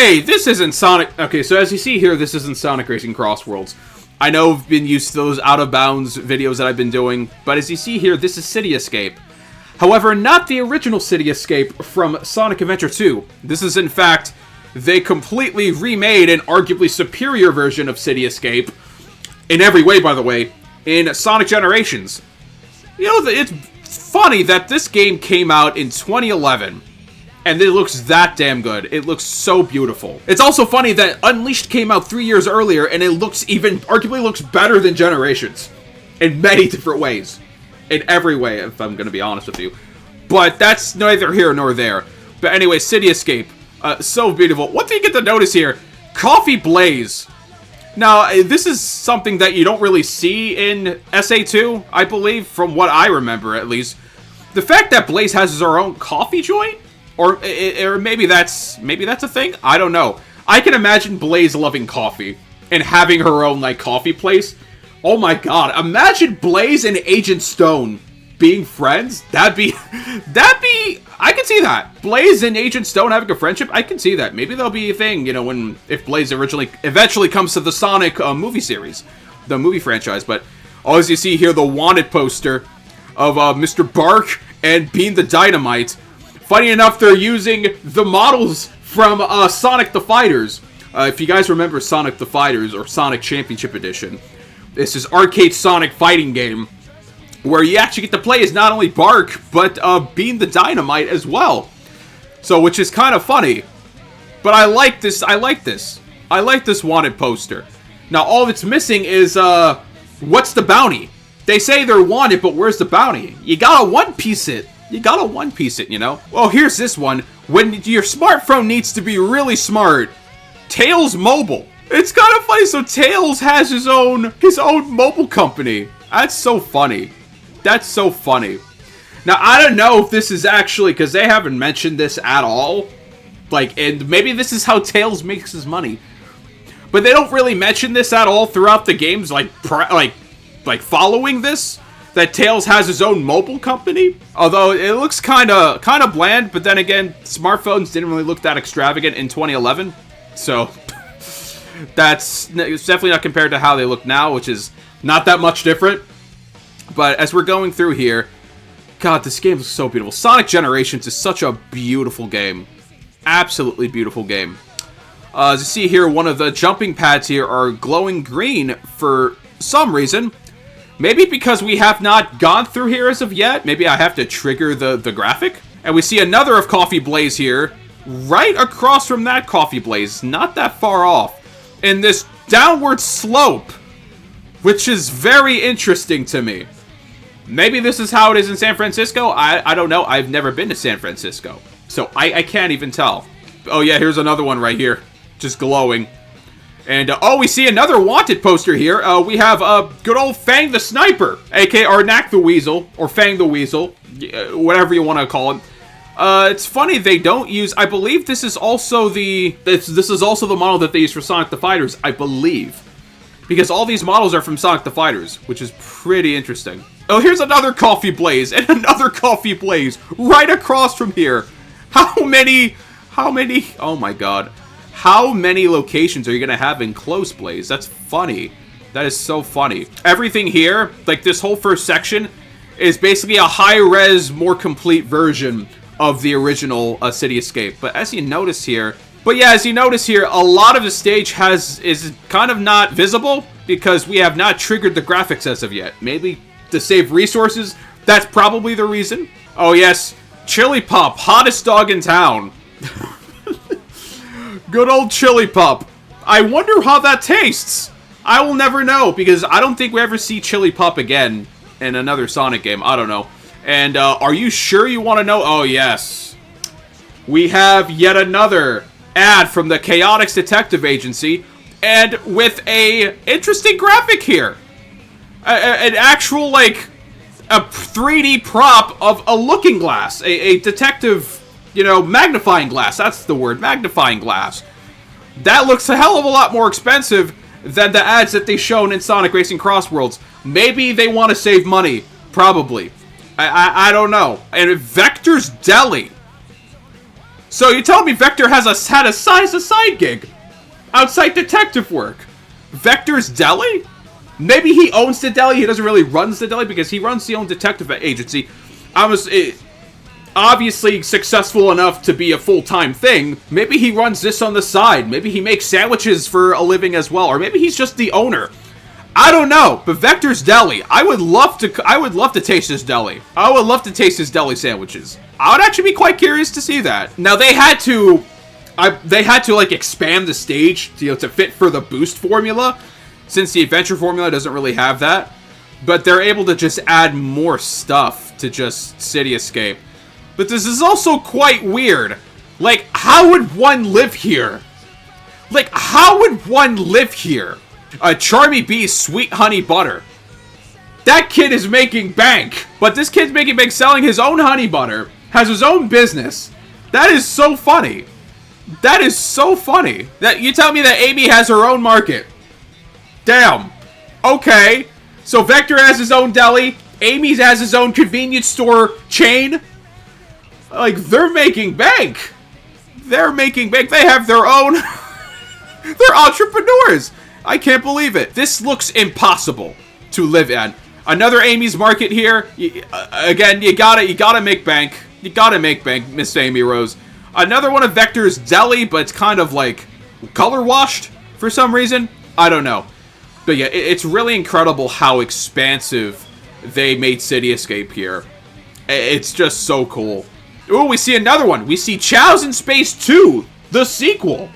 Hey, this isn't Sonic... Okay, so as you see here, this isn't Sonic Racing Cross Worlds. I know I've been used to those out-of-bounds videos that I've been doing, but as you see here, this is City Escape. However, not the original City Escape from Sonic Adventure 2. This is, in fact, they completely remade an arguably superior version of City Escape, in every way, by the way, in Sonic Generations. You know, it's funny that this game came out in 2011, and it looks that damn good. It looks so beautiful. It's also funny that Unleashed came out 3 years earlier, and it looks arguably looks better than Generations. In many different ways. In every way, if I'm going to be honest with you. But that's neither here nor there. But anyway, City Escape. So beautiful. One thing you get to notice here, Coffee Blaze. Now, this is something that you don't really see in SA2, I believe, from what I remember at least. The fact that Blaze has her own coffee joint? Or maybe that's a thing? I don't know. I can imagine Blaze loving coffee and having her own, like, coffee place. Oh my god, imagine Blaze and Agent Stone being friends? That'd be, I can see that. Blaze and Agent Stone having a friendship, I can see that. Maybe that'll be a thing, you know, if Blaze eventually comes to the Sonic movie series, the movie franchise. But as you see here, the wanted poster of Mr. Bark and Bean the Dynamite. Funny enough, they're using the models from Sonic the Fighters. If you guys remember Sonic the Fighters or Sonic Championship Edition, this is arcade Sonic fighting game where you actually get to play as not only Bark, but Bean the Dynamite as well. So, which is kind of funny. But I like this. I like this wanted poster. Now, all that's missing is, what's the bounty? They say they're wanted, but where's the bounty? You gotta one-piece it. You know? Well, here's this one. When your smartphone needs to be really smart, Tails Mobile. It's kind of funny. So Tails has his own mobile company. That's so funny. That's so funny. Now, I don't know if this is actually, because they haven't mentioned this at all. Like, and maybe this is how Tails makes his money. But they don't really mention this at all throughout the games, like following this. That Tails has his own mobile company. Although, it looks kind of bland. But then again, smartphones didn't really look that extravagant in 2011. So, it's definitely not compared to how they look now, which is not that much different. But as we're going through here, God, this game is so beautiful. Sonic Generations is such a beautiful game. Absolutely beautiful game. As you see here, one of the jumping pads here are glowing green for some reason. Maybe because we have not gone through here as of yet. Maybe I have to trigger the graphic. And we see another of Coffee Blaze here, right across from that Coffee Blaze, not that far off, in this downward slope, which is very interesting to me. Maybe this is how it is in San Francisco. I don't know. I've never been to San Francisco, so I can't even tell. Oh yeah, here's another one right here, just glowing. And, oh, we see another wanted poster here. We have, good old Fang the Sniper, aka, or Knack the Weasel, or Fang the Weasel, whatever you want to call him. It's funny they don't use, I believe this is also this is also the model that they use for Sonic the Fighters, I believe. Because all these models are from Sonic the Fighters, which is pretty interesting. Oh, here's another Coffee Blaze, and another Coffee Blaze, right across from here. How many, oh my god. How many locations are you going to have in Close Blaze? That's funny. That is so funny. Everything here, like this whole first section, is basically a high-res, more complete version of the original City Escape. But as you notice here, a lot of the stage is kind of not visible because we have not triggered the graphics as of yet. Maybe to save resources, that's probably the reason. Oh yes, Chili Pop, hottest dog in town. Good old Chili Pop. I wonder how that tastes. I will never know, because I don't think we ever see Chili Pop again in another Sonic game. I don't know. And, are you sure you want to know? Oh, yes. We have yet another ad from the Chaotix Detective Agency, and with a interesting graphic here. An actual, like, a 3D prop of a looking glass. A detective... You know, magnifying glass. That's the word. Magnifying glass. That looks a hell of a lot more expensive than the ads that they've shown in Sonic Racing Cross Worlds. Maybe they want to save money. Probably. I don't know. And Vector's Deli. So you tell me Vector had a side gig outside detective work? Vector's Deli? Maybe he owns the deli. He doesn't really run the deli because he runs the own detective agency. Obviously successful enough to be a full-time thing. Maybe he runs this on the side. Maybe he makes sandwiches for a living as well. Or maybe he's just the owner. I don't know. But Vector's Deli. I would love to taste his deli. I would love to taste his deli sandwiches. I would actually be quite curious to see that. Now they had to like expand the stage to fit for the boost formula, since the adventure formula doesn't really have that. But they're able to just add more stuff to just City Escape. But this is also quite weird. Like, how would one live here? Like, how would one live here? Charmy B's Sweet Honey Butter. That kid is making bank. But this kid's making bank selling his own honey butter. Has his own business. That is so funny. That is so funny. That you tell me that Amy has her own market. Damn. Okay. So Vector has his own deli. Amy's has his own convenience store chain. Like, they're making bank. They're making bank. They have their own... They're entrepreneurs. I can't believe it. This looks impossible to live in. Another Amy's Market here. Again, you gotta make bank. You gotta make bank, Miss Amy Rose. Another one of Vector's Deli, but it's kind of like color washed for some reason. I don't know. But yeah, it's really incredible how expansive they made City Escape here. It's just so cool. Ooh, we see another one. We see Chow's in Space 2, the sequel.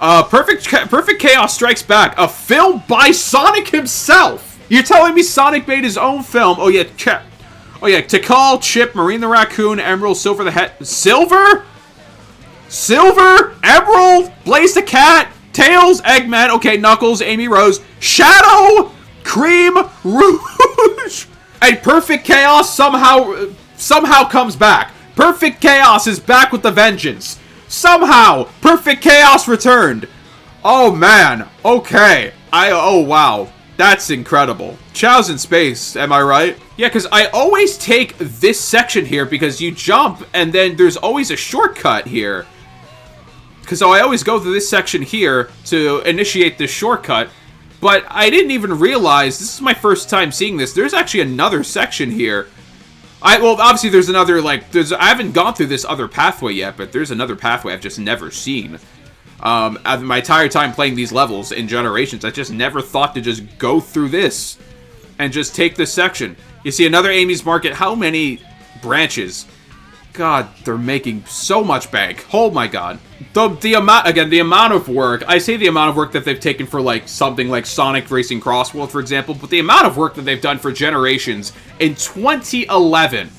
Perfect Chaos Strikes Back, a film by Sonic himself. You're telling me Sonic made his own film? Oh yeah, Tikal, Chip, Marine the Raccoon, Emerald, Silver the Hat, Silver, Emerald, Blaze the Cat, Tails, Eggman. Okay, Knuckles, Amy Rose, Shadow, Cream, Rouge, and Perfect Chaos somehow comes back. Perfect Chaos is back with the vengeance. Somehow, Perfect Chaos returned. Oh man. Okay. Oh wow. That's incredible. Chow's in Space, am I right? Yeah, because I always take this section here because you jump and then there's always a shortcut here. Because I always go through this section here to initiate this shortcut. But I didn't even realize, this is my first time seeing this, there's actually another section here. Well, obviously there's another, I haven't gone through this other pathway yet, but there's another pathway I've just never seen. My entire time playing these levels in Generations, I just never thought to just go through this and just take this section. You see another Amy's Market. How many branches? God, they're making so much bank. Oh my god. The amount of work, I say the amount of work that they've taken for something like Sonic Racing Cross World, for example, but the amount of work that they've done for Generations in 2011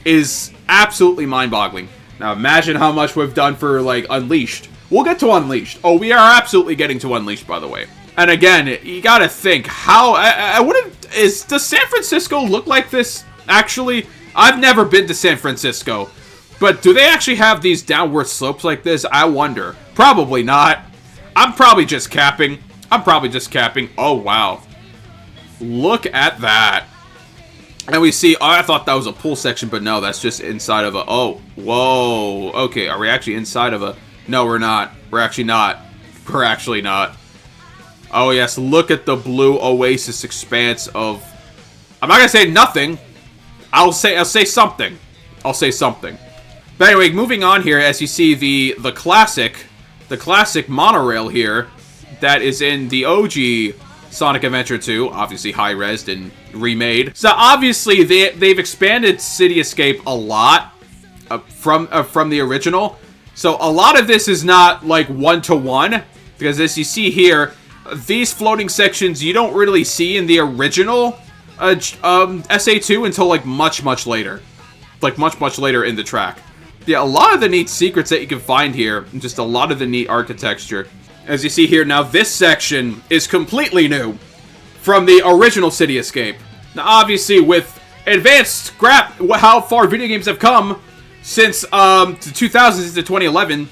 is absolutely mind-boggling. Now imagine how much we've done for Unleashed. We'll get to Unleashed. Oh, we are absolutely getting to Unleashed, by the way. And again, you gotta think, does San Francisco look like this? Actually, I've never been to San Francisco. But do they actually have these downward slopes like this? I wonder. Probably not. I'm probably just capping. Oh, wow. Look at that. And we see, I thought that was a pool section, but no, that's just inside of oh, whoa. Okay, are we actually inside of a... No, we're not. We're actually not. Oh, yes, look at the blue oasis expanse of... I'm not going to say nothing. I'll say something. But anyway, moving on here, as you see the classic monorail here that is in the OG Sonic Adventure 2, obviously high-resed and remade. So obviously they've expanded City Escape a lot from the original. So a lot of this is not one-to-one, because as you see here, these floating sections you don't really see in the original SA2 until much later. Much later in the track. Yeah, a lot of the neat secrets that you can find here, and just a lot of the neat architecture. As you see here, now this section is completely new from the original City Escape. Now, obviously, with advanced how far video games have come since the 2000s to 2011,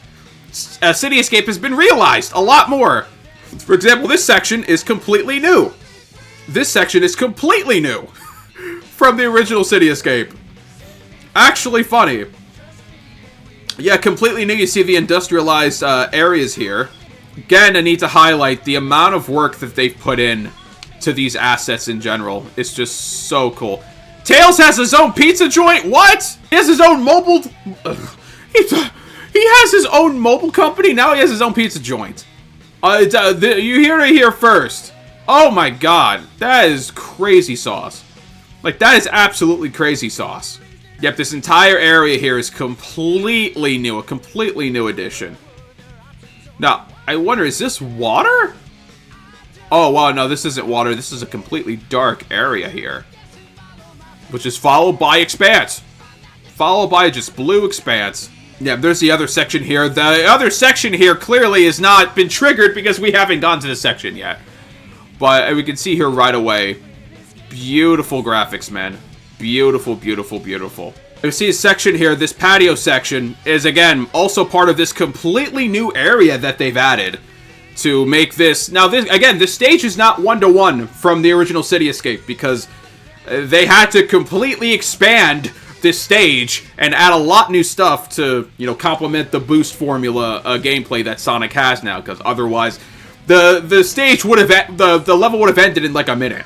City Escape has been realized a lot more. For example, this section is completely new. From the original City Escape. Actually funny. Yeah, completely new. You see the industrialized areas here. Again, I need to highlight the amount of work that they've put in to these assets in general. It's just so cool. Tails has his own pizza joint? What? He has his own mobile... He has his own mobile company? Now he has his own pizza joint. You hear it here first. Oh my god. That is crazy sauce. Like, that is absolutely crazy sauce. Yep, this entire area here is completely new. A completely new addition. Now, I wonder, is this water? Oh, wow, no, this isn't water. This is a completely dark area here. Which is followed by expanse. Followed by just blue expanse. Yeah, there's the other section here. The other section here clearly has not been triggered because we haven't gone to this section yet. But we can see here right away. Beautiful graphics, man. Beautiful, beautiful, beautiful. You see a section here, this patio section is, again, also part of this completely new area that they've added to make this... Now, this stage is not one-to-one from the original Cityscape because they had to completely expand this stage and add a lot new stuff to, you know, complement the boost formula gameplay that Sonic has now, because otherwise the stage would have... The level would have ended in like a minute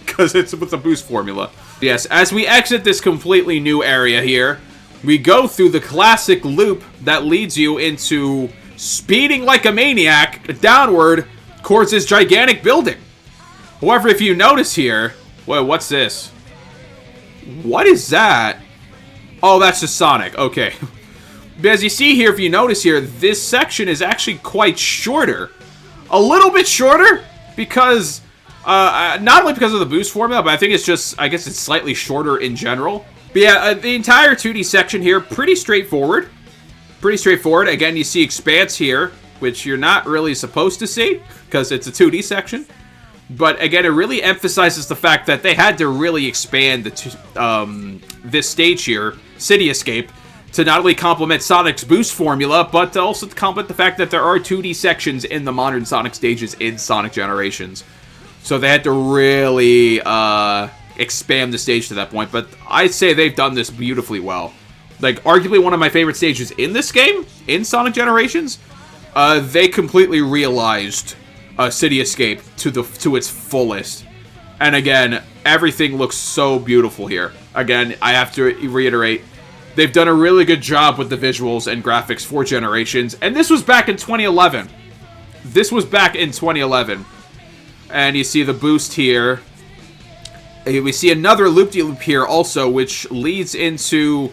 because it's with the boost formula. Yes, as we exit this completely new area here, we go through the classic loop that leads you into speeding like a maniac downward towards this gigantic building. However, if you notice here... Wait, what's this? What is that? Oh, that's just Sonic. Okay. But as you see here, if you notice here, this section is actually quite shorter. A little bit shorter because... not only because of the boost formula, but I think it's just, I guess it's slightly shorter in general. But yeah, the entire 2D section here, pretty straightforward. Pretty straightforward. Again, you see expanse here, which you're not really supposed to see, because it's a 2D section. But again, it really emphasizes the fact that they had to really expand this stage here, City Escape, to not only complement Sonic's boost formula, but to also complement the fact that there are 2D sections in the modern Sonic stages in Sonic Generations. So they had to really expand the stage to that point. But I'd say they've done this beautifully well. Like, arguably one of my favorite stages in this game, in Sonic Generations, they completely realized City Escape to its fullest. And again, everything looks so beautiful here. Again, I have to reiterate, they've done a really good job with the visuals and graphics for Generations. And this was back in 2011. This was back in 2011. And you see the boost here. We see another loop-de-loop here also, which leads into...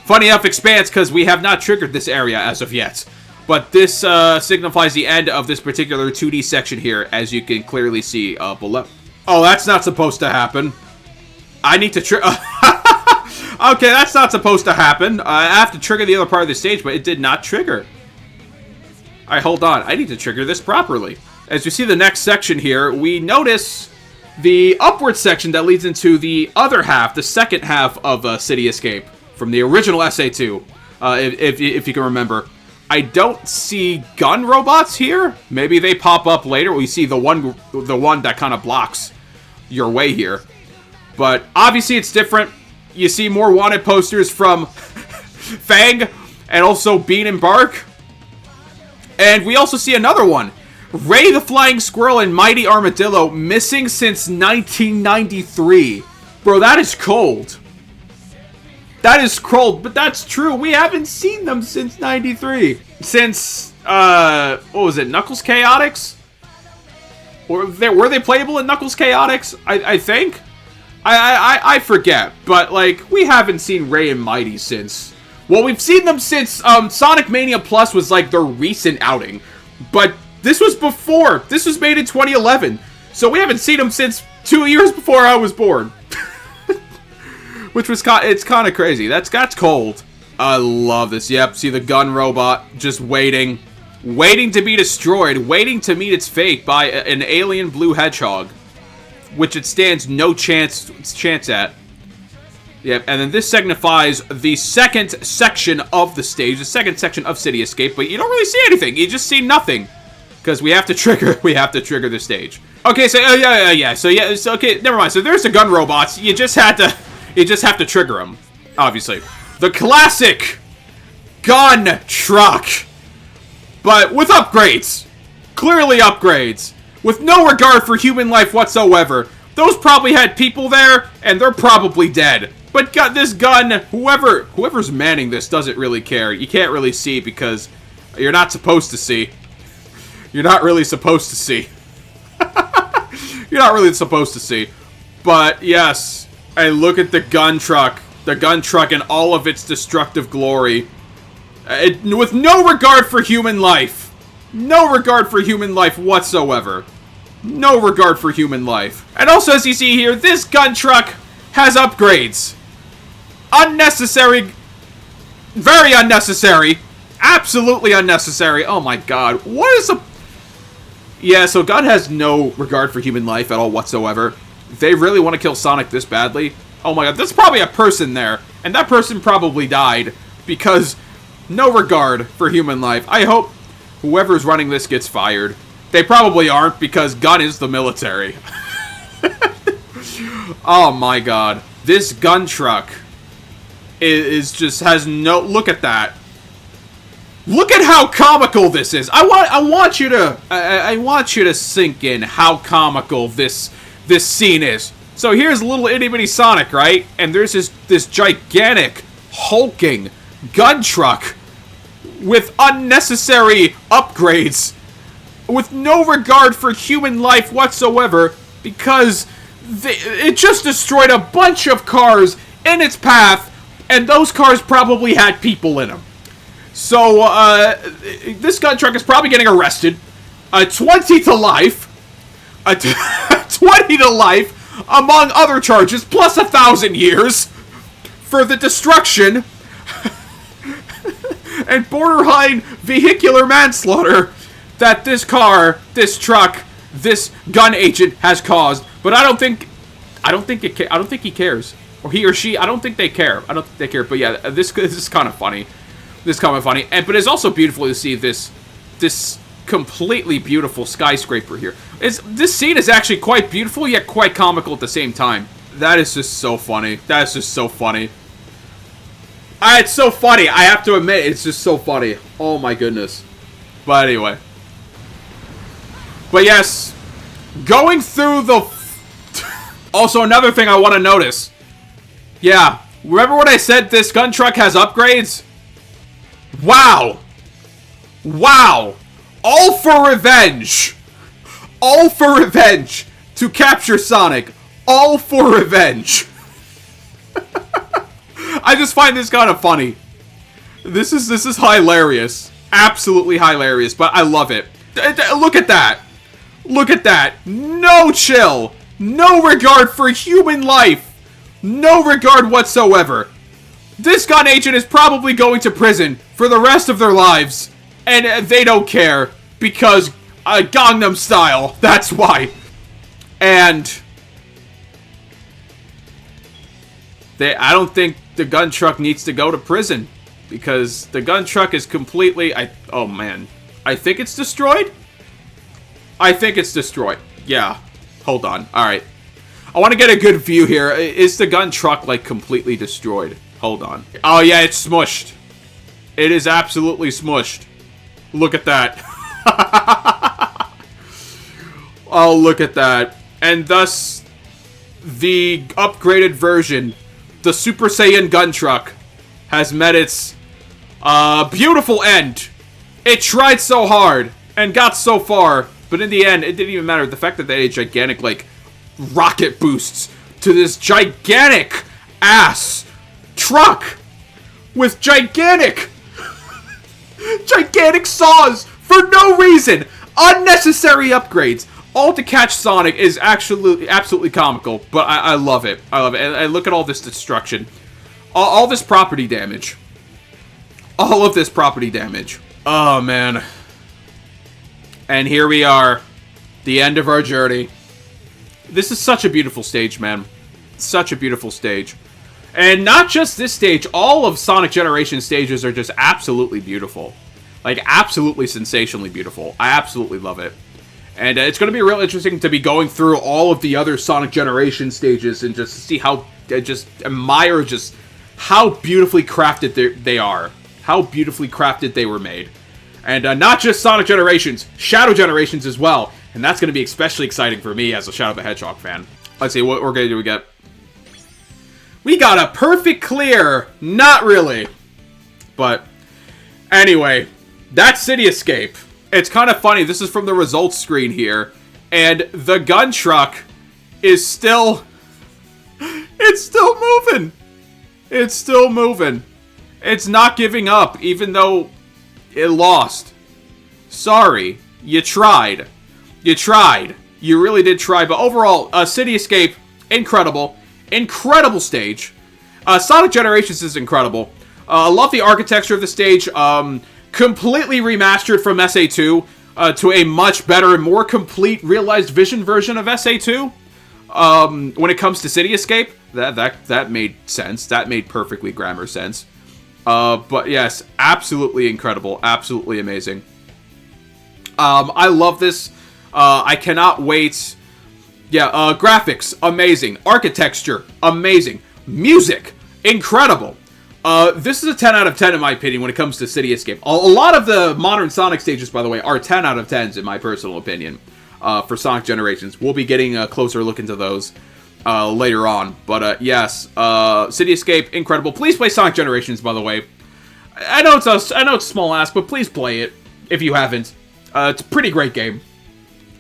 Funny enough, expanse, because we have not triggered this area as of yet. But this signifies the end of this particular 2D section here, as you can clearly see below. Oh, that's not supposed to happen. I need to trigger... Okay, that's not supposed to happen. I have to trigger the other part of the stage, but it did not trigger. Alright, hold on. I need to trigger this properly. As you see the next section here, we notice the upward section that leads into the other half, the second half of City Escape from the original SA2, if you can remember. I don't see gun robots here. Maybe they pop up later. We see the one that kind of blocks your way here. But obviously it's different. You see more wanted posters from Fang and also Bean and Bark. And we also see another one. Ray the Flying Squirrel and Mighty Armadillo missing since 1993. Bro, that is cold. That is cold, but that's true. We haven't seen them since 93. Since, what was it, Knuckles Chaotix? Or were they playable in Knuckles Chaotix? I think? I forget. But, like, we haven't seen Ray and Mighty since... Well, we've seen them since Sonic Mania Plus was, like, their recent outing. But this was before. This was made in 2011. So we haven't seen them since 2 years before I was born. Which was it's kind of crazy. That's cold. I love this. Yep, see the gun robot just waiting to be destroyed, waiting to meet its fate by an alien blue hedgehog, which it stands no chance at. Yep, and then this signifies the second section of the stage, the second section of City Escape, but you don't really see anything. You just see nothing because we have to trigger the stage. Okay, so so okay, never mind. So there's the gun robots. You just have to trigger them, obviously. The classic gun truck. But with upgrades. Clearly upgrades. With no regard for human life whatsoever. Those probably had people there, and they're probably dead. But this gun, whoever's manning this doesn't really care. You can't really see because you're not supposed to see. You're not really supposed to see. You're not really supposed to see. But yes, and look at the gun truck. The gun truck in all of its destructive glory. With no regard for human life. No regard for human life whatsoever. No regard for human life. And also, as you see here, this gun truck has upgrades. Unnecessary. Very unnecessary. Absolutely unnecessary. Oh my god. What is a... Yeah, so God has no regard for human life at all whatsoever. They really want to kill Sonic this badly. Oh my god, there's probably a person there. And that person probably died. Because no regard for human life. I hope whoever's running this gets fired. They probably aren't, because gun is the military. Oh my god. This gun truck is just has no... Look at that. Look at how comical this is. I want you to sink in how comical this scene is. So here's little itty bitty Sonic, right? And there's this gigantic hulking gun truck with unnecessary upgrades, with no regard for human life whatsoever, because it just destroyed a bunch of cars in its path, and those cars probably had people in them. So, this gun truck is probably getting arrested. 20 to life. 20 to life, among other charges, plus 1,000 years for the destruction and borderline vehicular manslaughter that this car, this truck, this gun agent has caused. But I don't think he cares, or he or she. I don't think they care. I don't think they care. But yeah, this is kind of funny. This is kind of funny, but it's also beautiful to see this completely beautiful skyscraper here. This scene is actually quite beautiful, yet quite comical at the same time. That is just so funny. That is just so funny. It's so funny. I have to admit, it's just so funny. Oh my goodness. But anyway. But yes, going through the... Also, another thing I want to notice. Yeah, remember when I said this gun truck has upgrades? Wow. Wow. All for revenge. All for revenge. To capture Sonic. All for revenge. I just find this kind of funny. This is hilarious. Absolutely hilarious, but I love it. Look at that. Look at that. No chill. No regard for human life. No regard whatsoever. This gun agent is probably going to prison for the rest of their lives. And they don't care. Because Gangnam Style. That's why. And I don't think the gun truck needs to go to prison. Because the gun truck is completely... oh man. I think it's destroyed? I think it's destroyed. Yeah. Hold on. Alright. I want to get a good view here. Is the gun truck, like, completely destroyed? Hold on. Oh, yeah, it's smushed. It is absolutely smushed. Look at that. Oh, look at that. And thus, the upgraded version, the Super Saiyan gun truck, has met its beautiful end. It tried so hard and got so far, but in the end, it didn't even matter. The fact that they had gigantic, like, rocket boosts to this gigantic ass truck with gigantic saws for no reason. Unnecessary upgrades. All to catch Sonic is absolutely comical, but I love it. I love it. And look at all this destruction. All this property damage. All of this property damage. Oh, man. And here we are. The end of our journey. This is such a beautiful stage, man. Such a beautiful stage. And not just this stage, all of Sonic Generation stages are just absolutely beautiful. Like, absolutely sensationally beautiful. I absolutely love it. And it's going to be real interesting to be going through all of the other Sonic Generation stages and just see how, just admire just how beautifully crafted they are. How beautifully crafted they were made. And not just Sonic Generations, Shadow Generations as well. And that's going to be especially exciting for me as a Shadow the Hedgehog fan. Let's see, what organ do we get? We got a perfect clear! Not really. But, anyway, that's City Escape. It's kind of funny, this is from the results screen here. And the gun truck is still... It's still moving! It's still moving. It's not giving up, even though it lost. Sorry. You tried. You tried. You really did try. But overall, City Escape, incredible. Incredible stage. Sonic Generations is incredible. I love the architecture of the stage. Completely remastered from SA2 to a much better and more complete realized vision version of SA2. When it comes to City Escape, that made sense. That made perfectly grammar sense. But yes, absolutely incredible. Absolutely amazing. I love this. I cannot wait. Yeah, graphics, amazing. Architecture, amazing. Music, incredible. This is a 10 out of 10 in my opinion when it comes to City Escape. A lot of the modern Sonic stages, by the way, are 10 out of 10s in my personal opinion. For Sonic Generations. We'll be getting a closer look into those later on. But yes, City Escape, incredible. Please play Sonic Generations, by the way. I know it's a small ask, but please play it if you haven't. It's a pretty great game.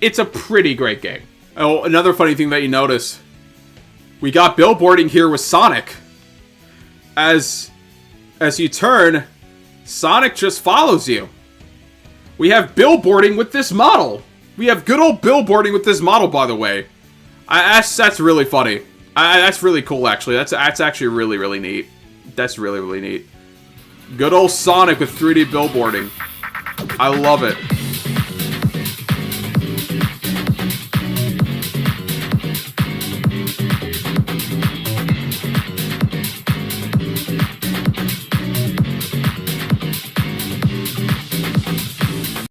It's a pretty great game. Oh, another funny thing that you notice. We got billboarding here with Sonic. As you turn, Sonic just follows you. We have billboarding with this model. We have good old billboarding with this model, by the way. That's really funny. That's really cool, actually. That's actually really, really neat. That's really, really neat. Good old Sonic with 3D billboarding. I love it.